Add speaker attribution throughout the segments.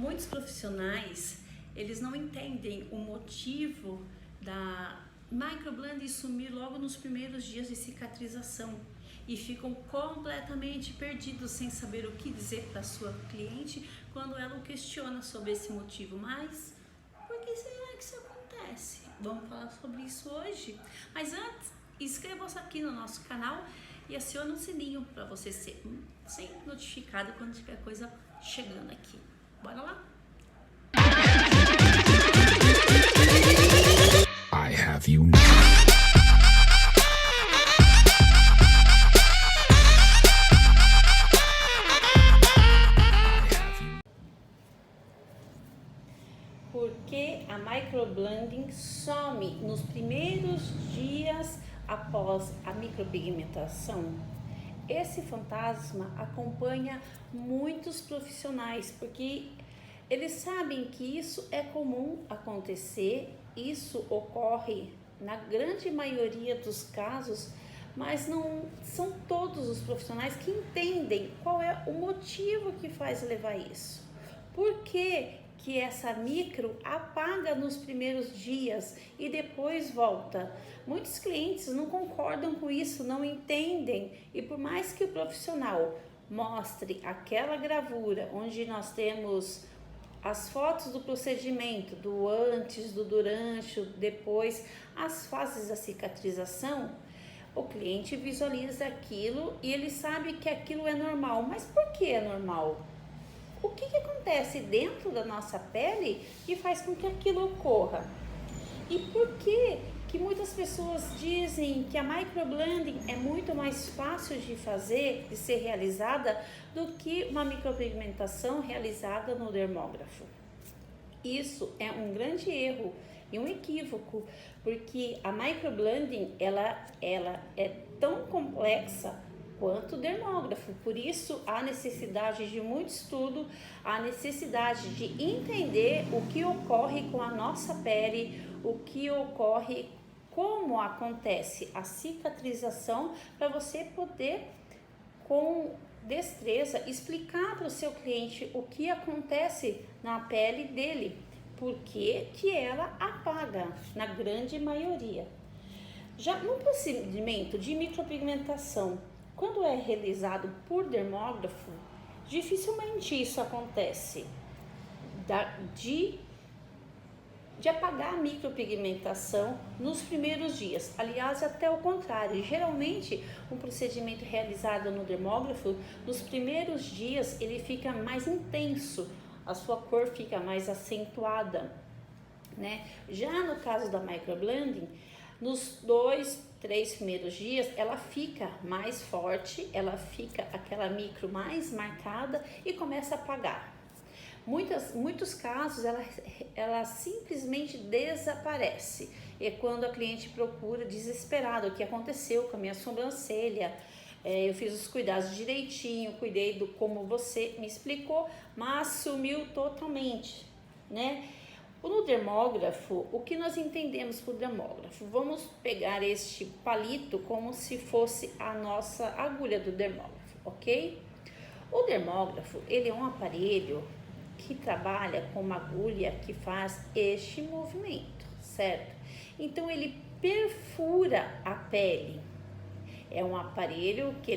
Speaker 1: Muitos profissionais, eles não entendem o motivo da microblending sumir logo nos primeiros dias de cicatrização e ficam completamente perdidos sem saber o que dizer para sua cliente quando ela o questiona sobre esse motivo. Mas por que será que isso acontece? Vamos falar sobre isso hoje. Mas antes, inscreva-se aqui no nosso canal e acione o sininho para você ser sempre notificado quando tiver coisa chegando aqui. Bora lá?
Speaker 2: I have you now.
Speaker 1: Porque a microblending some nos primeiros dias após a micropigmentação. Esse fantasma acompanha muitos profissionais, porque eles sabem que isso é comum acontecer, isso ocorre na grande maioria dos casos, mas não são todos os profissionais que entendem qual é o motivo que faz levar isso. Por que essa micro apaga nos primeiros dias e depois volta? Muitos clientes não concordam com isso, não entendem, e por mais que o profissional mostre aquela gravura onde nós temos as fotos do procedimento, do antes, do durante, do depois, as fases da cicatrização, o cliente visualiza aquilo e ele sabe que aquilo é normal. Mas por que é normal? O que acontece dentro da nossa pele que faz com que aquilo ocorra? E por que muitas pessoas dizem que a microblending é muito mais fácil de fazer, de ser realizada, do que uma micropigmentação realizada no dermógrafo? Isso é um grande erro e um equívoco, porque a microblending ela é tão complexa quanto o dermógrafo. Por isso, há necessidade de muito estudo, há necessidade de entender o que ocorre com a nossa pele, o que ocorre, como acontece a cicatrização, para você poder, com destreza, explicar para o seu cliente o que acontece na pele dele, por que ela apaga, na grande maioria. Já no procedimento de micropigmentação, quando é realizado por dermógrafo, dificilmente isso acontece de apagar a micropigmentação nos primeiros dias. Aliás, até o contrário. Geralmente, um procedimento realizado no dermógrafo, nos primeiros dias ele fica mais intenso, a sua cor fica mais acentuada, né? Já no caso da microblending, nos 2-3 primeiros dias, ela fica mais forte, ela fica aquela micro mais marcada e começa a apagar. Muitos casos, ela simplesmente desaparece. É quando a cliente procura desesperada: o que aconteceu com a minha sobrancelha? Eu fiz os cuidados direitinho, cuidei do como você me explicou, mas sumiu totalmente, né? No dermógrafo, o que nós entendemos por dermógrafo? Vamos pegar este palito como se fosse a nossa agulha do dermógrafo, ok? O dermógrafo, ele é um aparelho que trabalha com uma agulha que faz este movimento, certo? Então, ele perfura a pele. É um aparelho que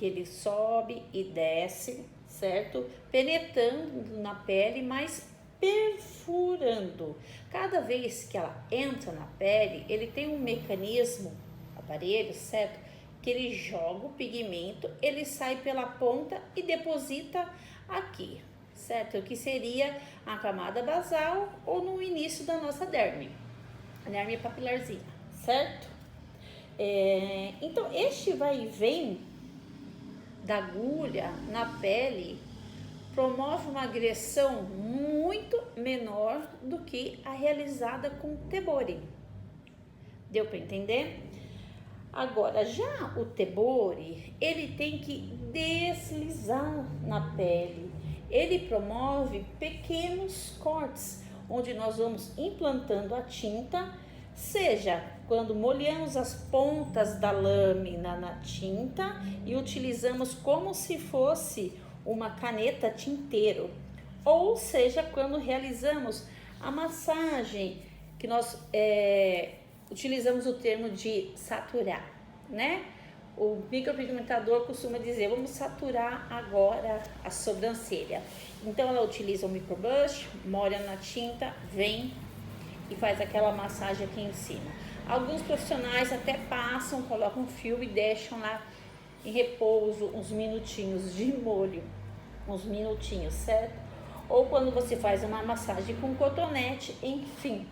Speaker 1: ele sobe e desce, certo? Penetrando na pele, mas perfurando. Cada vez que ela entra na pele, ele tem um mecanismo, aparelho, certo? Que ele joga o pigmento, ele sai pela ponta e deposita aqui, certo? Que seria a camada basal ou no início da nossa derme, a derme papilarzinha, certo? Então, este vai e vem da agulha na pele promove uma agressão muito menor do que a realizada com Tebori. Deu para entender? Agora, já o Tebori, ele tem que deslizar na pele. Ele promove pequenos cortes, onde nós vamos implantando a tinta, seja quando molhamos as pontas da lâmina na tinta e utilizamos como se fosse uma caneta tinteiro. ou seja, quando realizamos a massagem, que nós utilizamos o termo de saturar, né? O micropigmentador costuma dizer, vamos saturar agora a sobrancelha. Então ela utiliza o microbrush, molha na tinta, vem e faz aquela massagem aqui em cima. Alguns profissionais até passam, colocam um fio e deixam lá em repouso uns minutinhos de molho, uns minutinhos, certo? Ou quando você faz uma massagem com cotonete, enfim.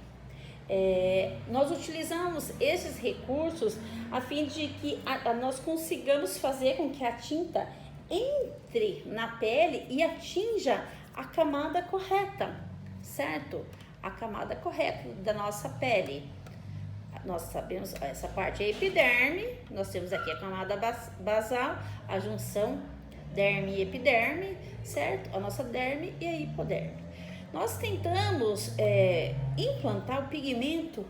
Speaker 1: Nós utilizamos esses recursos a fim de que nós consigamos fazer com que a tinta entre na pele e atinja a camada correta, certo? A camada correta da nossa pele. Nós sabemos, essa parte é a epiderme, nós temos aqui a camada basal, a junção derme e epiderme, certo? A nossa derme e a hipoderme. Nós tentamos implantar o pigmento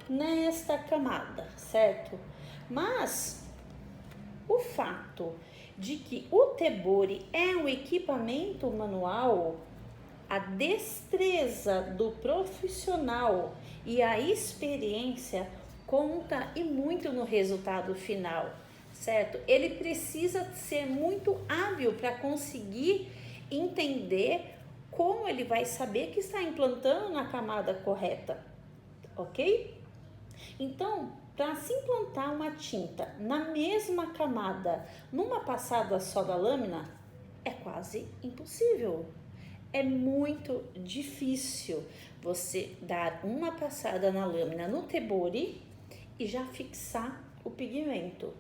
Speaker 1: nesta camada, certo? Mas o fato de que o Tebori é um equipamento manual, a destreza do profissional e a experiência conta e muito no resultado final, certo? Ele precisa ser muito hábil para conseguir entender como ele vai saber que está implantando na camada correta, ok? Então, para se implantar uma tinta na mesma camada, numa passada só da lâmina, é quase impossível. É muito difícil você dar uma passada na lâmina no Tebori e já fixar o pigmento.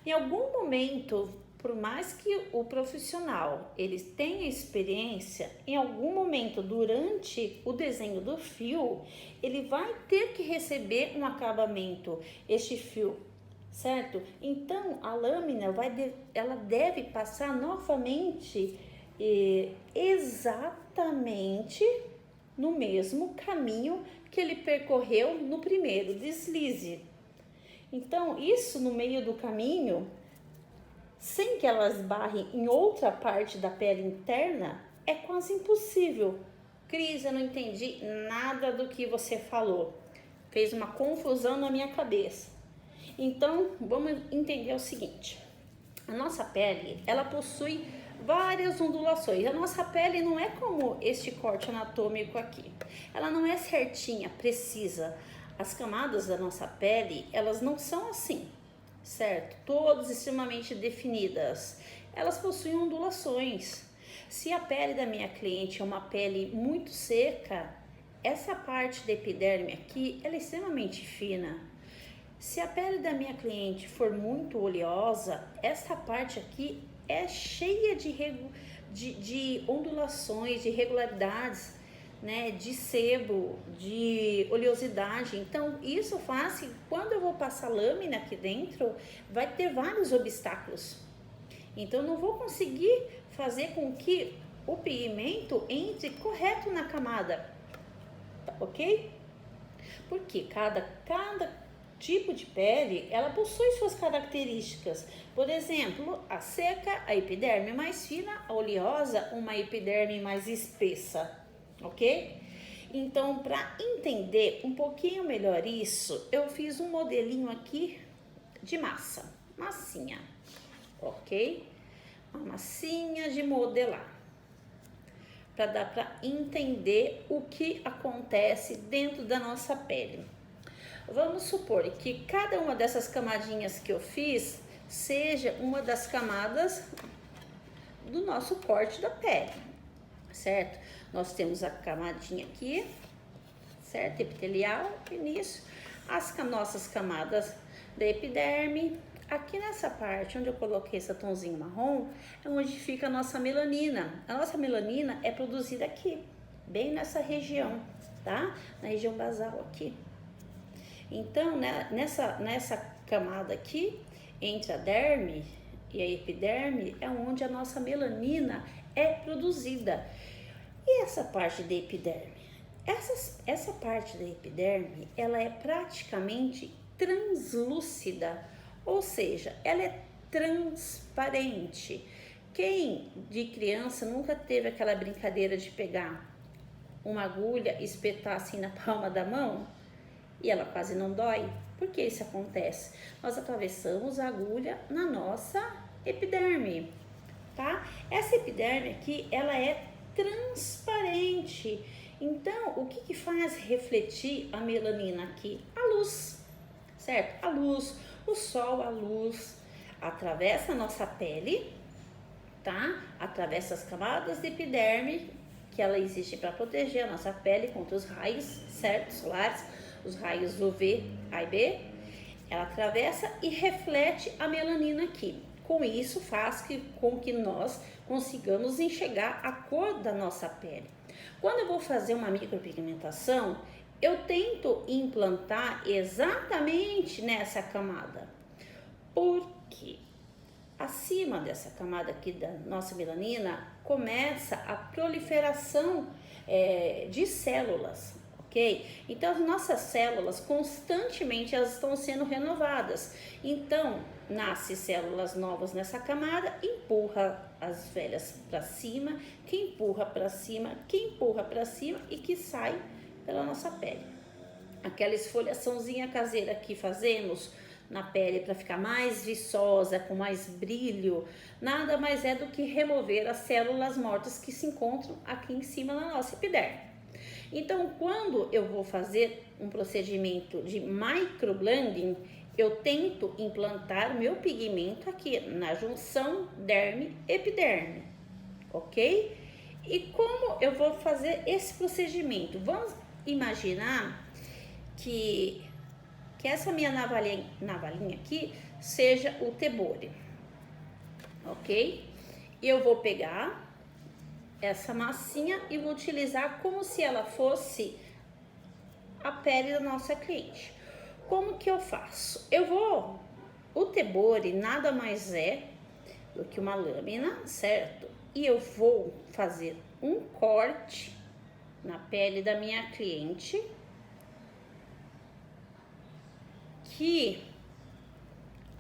Speaker 1: Em algum momento, por mais que o profissional ele tenha experiência, em algum momento durante o desenho do fio, ele vai ter que receber um acabamento, este fio, certo? Então, a lâmina ela deve passar novamente exatamente no mesmo caminho que ele percorreu no primeiro deslize. Então, isso no meio do caminho, sem que elas esbarrem em outra parte da pele interna, é quase impossível. Cris, eu não entendi nada do que você falou. Fez uma confusão na minha cabeça. Então, vamos entender o seguinte. A nossa pele, ela possui várias ondulações. A nossa pele não é como este corte anatômico aqui. Ela não é certinha, precisa. As camadas da nossa pele, elas não são assim, certo? Todas extremamente definidas. Elas possuem ondulações. Se a pele da minha cliente é uma pele muito seca, essa parte da epiderme aqui, ela é extremamente fina. Se a pele da minha cliente for muito oleosa, essa parte aqui é cheia de ondulações, de irregularidades, né, de sebo, de oleosidade. Então, isso faz que quando eu vou passar lâmina aqui dentro, vai ter vários obstáculos. Então, eu não vou conseguir fazer com que o pigmento entre correto na camada, ok? Porque cada tipo de pele, ela possui suas características. Por exemplo, a seca, a epiderme mais fina, a oleosa, uma epiderme mais espessa, ok? Então, para entender um pouquinho melhor isso, eu fiz um modelinho aqui de massinha, ok? Uma massinha de modelar, para dar para entender o que acontece dentro da nossa pele. Vamos supor que cada uma dessas camadinhas que eu fiz seja uma das camadas do nosso corte da pele, certo? Nós temos a camadinha aqui, certo? Epitelial, início, as nossas camadas da epiderme. Aqui nessa parte onde eu coloquei esse tomzinho marrom, é onde fica a nossa melanina. A nossa melanina é produzida aqui, bem nessa região, tá? Na região basal aqui. Então, né, nessa camada aqui, entre a derme e a epiderme, é onde a nossa melanina é produzida. E essa parte da epiderme? Essa parte da epiderme, ela é praticamente translúcida, ou seja, ela é transparente. Quem de criança nunca teve aquela brincadeira de pegar uma agulha e espetar assim na palma da mão e ela quase não dói? Por que isso acontece? Nós atravessamos a agulha na nossa epiderme, tá? Essa epiderme aqui, ela é transparente. Então, o que faz refletir a melanina aqui? A luz, certo? A luz, o sol, a luz atravessa a nossa pele, tá? Atravessa as camadas de epiderme, que ela existe para proteger a nossa pele contra os raios, certo? Solares, os raios UV, A e B. Ela atravessa e reflete a melanina aqui. Com isso, faz com que nós consigamos enxergar a cor da nossa pele. Quando eu vou fazer uma micropigmentação, eu tento implantar exatamente nessa camada. Porque acima dessa camada aqui da nossa melanina começa a proliferação de células, ok? Então as nossas células constantemente elas estão sendo renovadas. Então nasce células novas nessa camada, empurra as velhas para cima, que empurra para cima, que empurra para cima e que sai pela nossa pele. Aquela esfoliaçãozinha caseira que fazemos na pele para ficar mais viçosa, com mais brilho, nada mais é do que remover as células mortas que se encontram aqui em cima na nossa epiderme. Então, quando eu vou fazer um procedimento de microblending, eu tento implantar meu pigmento aqui na junção derme-epiderme, ok? E como eu vou fazer esse procedimento? Vamos imaginar que essa minha navalinha aqui seja o tebore, ok? E eu vou pegar essa massinha e vou utilizar como se ela fosse a pele da nossa cliente. Como que eu faço? O tebore nada mais é do que uma lâmina, certo? E eu vou fazer um corte na pele da minha cliente, que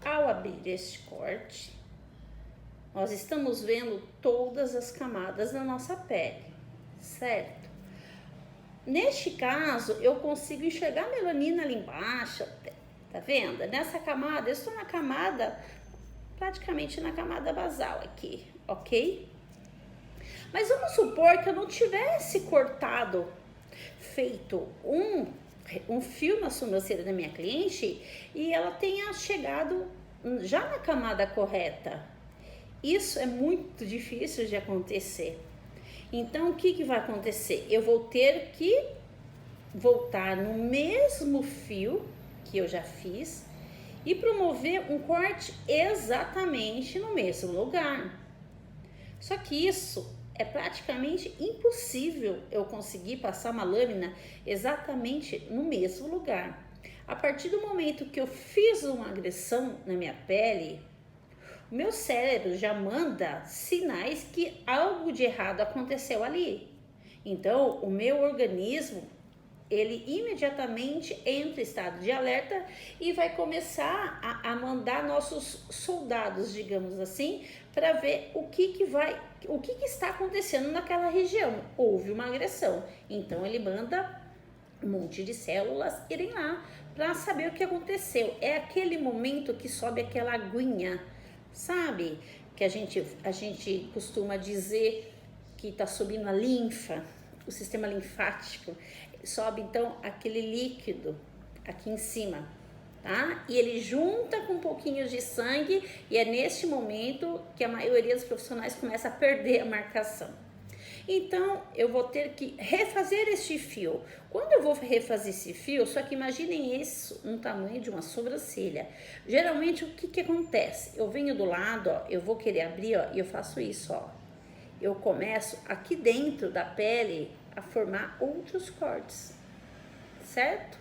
Speaker 1: ao abrir este corte, nós estamos vendo todas as camadas da nossa pele, certo? Neste caso, eu consigo enxergar a melanina ali embaixo, tá vendo? Nessa camada, eu estou na camada, praticamente na camada basal aqui, ok? Mas vamos supor que eu não tivesse cortado, feito um fio na sobrancelha da minha cliente e ela tenha chegado já na camada correta. Isso é muito difícil de acontecer. Então, o que vai acontecer? Eu vou ter que voltar no mesmo fio que eu já fiz e promover um corte exatamente no mesmo lugar. Só que isso é praticamente impossível eu conseguir passar uma lâmina exatamente no mesmo lugar. A partir do momento que eu fiz uma agressão na minha pele, o meu cérebro já manda sinais que algo de errado aconteceu ali. Então, o meu organismo, ele imediatamente entra em estado de alerta e vai começar a mandar nossos soldados, digamos assim, para ver o que está acontecendo naquela região. Houve uma agressão, então ele manda um monte de células irem lá para saber o que aconteceu. É aquele momento que sobe aquela aguinha, sabe? Que a gente costuma dizer que está subindo a linfa, o sistema linfático. Sobe então aquele líquido aqui em cima, tá? E ele junta com um pouquinho de sangue e é neste momento que a maioria dos profissionais começa a perder a marcação. Então, eu vou ter que refazer este fio. Quando eu vou refazer esse fio, só que imaginem isso no tamanho de uma sobrancelha. Geralmente, o que acontece? Eu venho do lado, ó, eu vou querer abrir, ó, e eu faço isso, ó. Eu começo aqui dentro da pele a formar outros cortes, certo?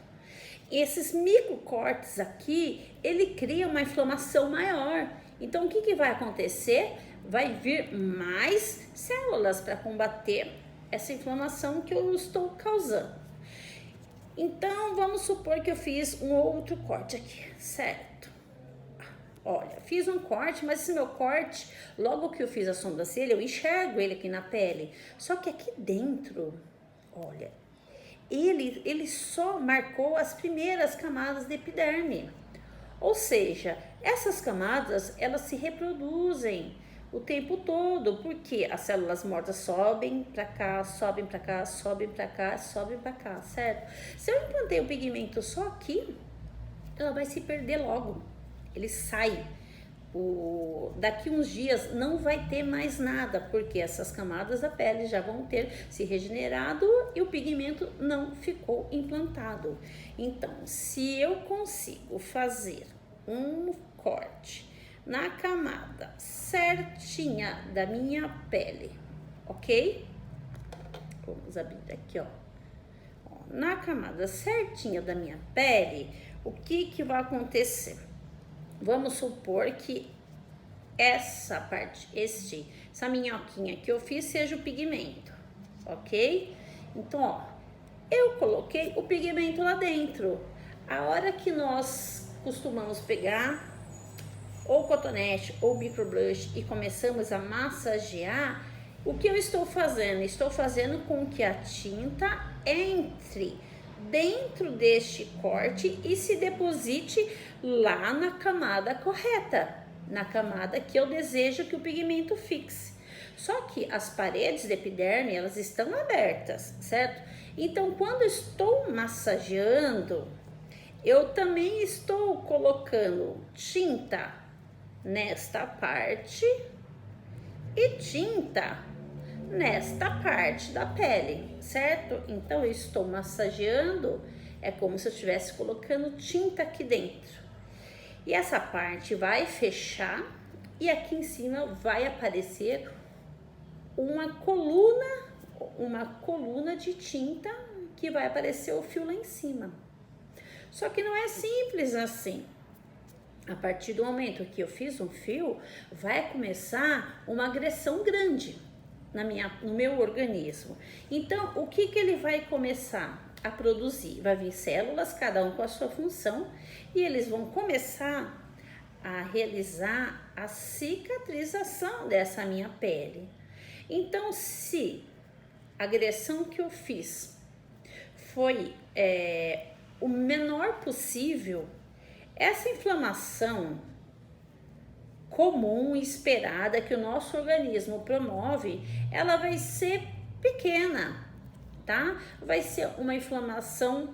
Speaker 1: E esses microcortes aqui, ele cria uma inflamação maior. Então, o que vai acontecer? Vai vir mais células para combater essa inflamação que eu estou causando. Então, vamos supor que eu fiz um outro corte aqui, certo? Olha, fiz um corte, mas esse meu corte, logo que eu fiz a sobrancelha, eu enxergo ele aqui na pele. Só que aqui dentro, olha, ele só marcou as primeiras camadas de epiderme. Ou seja, essas camadas, elas se reproduzem o tempo todo, porque as células mortas sobem para cá, sobem para cá, sobem para cá, sobem para cá, certo? Se eu implantei o pigmento só aqui, ela vai se perder logo. Ele sai. Daqui uns dias não vai ter mais nada, porque essas camadas da pele já vão ter se regenerado e o pigmento não ficou implantado. Então, se eu consigo fazer um corte na camada certinha da minha pele, ok? Vamos abrir aqui, ó. Na camada certinha da minha pele, o que vai acontecer? Vamos supor que essa parte, essa minhoquinha que eu fiz seja o pigmento, ok? Então, ó, eu coloquei o pigmento lá dentro. A hora que nós costumamos pegar ou cotonete ou microbrush e começamos a massagear, o que eu estou fazendo? Estou fazendo com que a tinta entre dentro deste corte e se deposite lá na camada correta, na camada que eu desejo que o pigmento fixe. Só que as paredes de epiderme, elas estão abertas, certo? Então, quando estou massageando, eu também estou colocando tinta nesta parte e tinta nesta parte da pele, certo? Então eu estou massageando, é como se eu estivesse colocando tinta aqui dentro. E essa parte vai fechar e aqui em cima vai aparecer uma coluna de tinta que vai aparecer o fio lá em cima. Só que não é simples assim. A partir do momento que eu fiz um fio, vai começar uma agressão grande no meu organismo. Então, o que ele vai começar a produzir? Vai vir células, cada um com a sua função, e eles vão começar a realizar a cicatrização dessa minha pele. Então, se a agressão que eu fiz foi o menor possível, essa inflamação comum e esperada que o nosso organismo promove, ela vai ser pequena, tá? Vai ser uma inflamação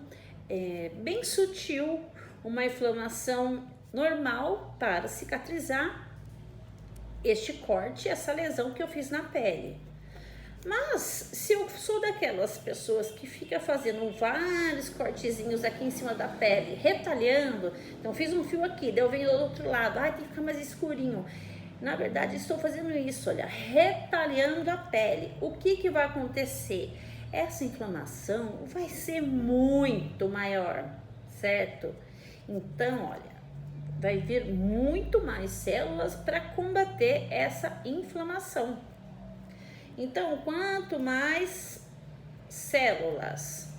Speaker 1: bem sutil, uma inflamação normal para cicatrizar este corte, essa lesão que eu fiz na pele. Mas se eu sou daquelas pessoas que fica fazendo vários cortezinhos aqui em cima da pele, retalhando, então fiz um fio aqui, daí eu venho do outro lado, tem que ficar mais escurinho. Na verdade, estou fazendo isso, olha, retalhando a pele. O que vai acontecer? Essa inflamação vai ser muito maior, certo? Então, olha, vai vir muito mais células para combater essa inflamação. Então, quanto mais células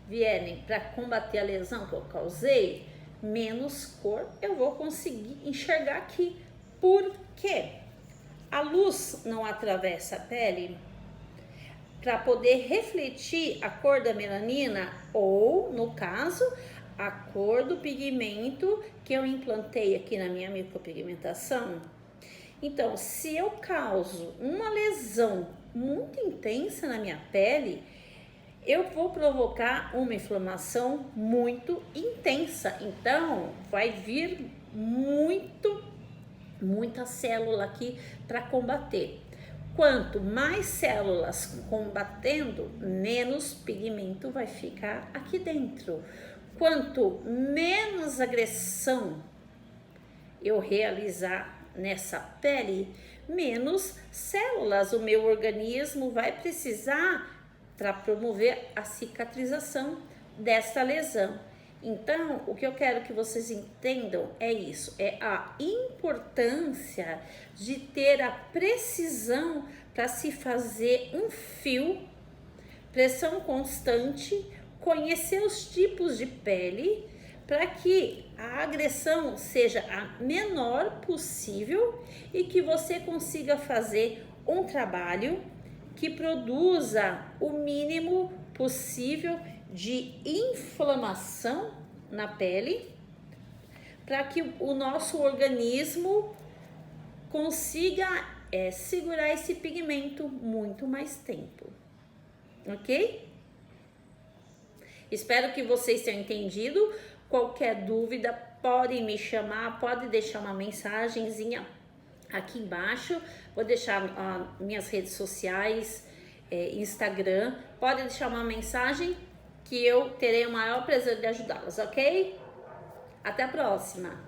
Speaker 1: vierem para combater a lesão que eu causei, menos cor eu vou conseguir enxergar aqui. Por quê? A luz não atravessa a pele para poder refletir a cor da melanina ou, no caso, a cor do pigmento que eu implantei aqui na minha micropigmentação. Então, se eu causo uma lesão muito intensa na minha pele, eu vou provocar uma inflamação muito intensa. Então, vai vir muita célula aqui para combater. Quanto mais células combatendo, menos pigmento vai ficar aqui dentro. Quanto menos agressão eu realizar nessa pele, menos células o meu organismo vai precisar para promover a cicatrização dessa lesão. Então, o que eu quero que vocês entendam é isso, é a importância de ter a precisão para se fazer um fio, pressão constante, conhecer os tipos de pele, para que a agressão seja a menor possível e que você consiga fazer um trabalho que produza o mínimo possível de inflamação na pele, para que o nosso organismo consiga segurar esse pigmento muito mais tempo, ok? Espero que vocês tenham entendido. Qualquer dúvida, podem me chamar, pode deixar uma mensagenzinha aqui embaixo. Vou deixar minhas redes sociais, Instagram. Pode deixar uma mensagem que eu terei o maior prazer de ajudá-las, ok? Até a próxima!